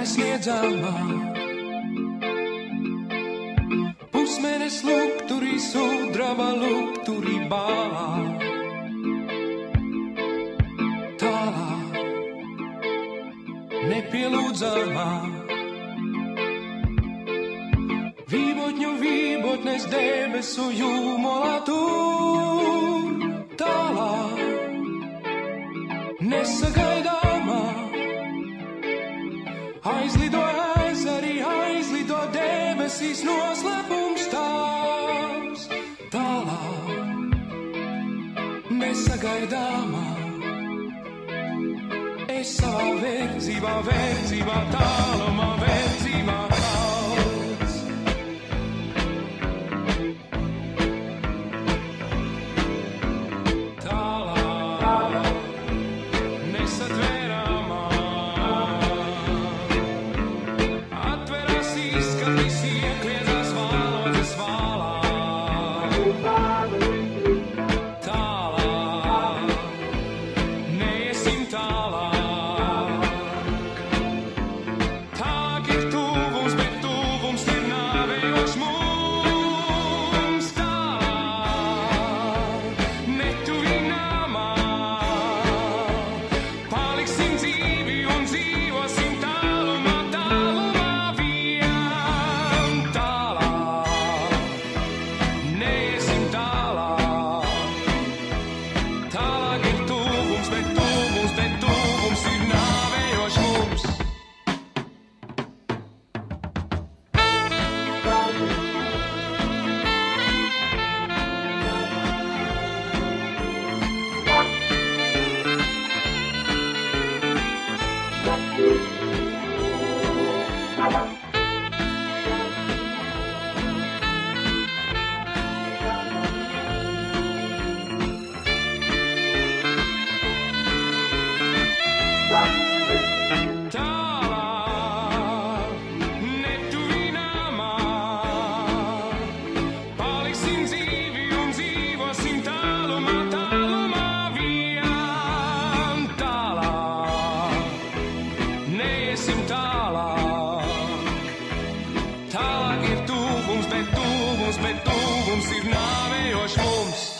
nesniedzamā. Pusmēnes lukturī, sudraba lukturī bālā. Tālā, nepielūdzamā. Vībotņu vībotnes debesu jūmolā tur. Tālā, nesagaidāmā. Aizlido ezeri, aizlido debesīs, noslēpums tavs. Tālā, nesagaidāmā. Es savā verdzībā, verdzībā, tālumā, verdzībā kalns. Tālā, nesatvērāmā. Atverās izskatīs, iekliedzās valodzes vālā. Tālāk, neiesim tālāk. Tālāk ir tuvums, bet tuvums ir nāvējošs mums. Tālāk, netuvināmā. Paliksim dzīvi un dzīvosim tālumā, tālumā vien. Tālāk, neiesim tālāk. Tālāk ir tuvums, bet tuvums ir nāvējošs mums. Tālāk, netuvināmā. Paliksim dzīvi un dzīvosim tālumā, tālumā vien. Tālāk, neiesim tālāk. Tālāk ir tuvums, bet tuvums ir nāvējošs mums.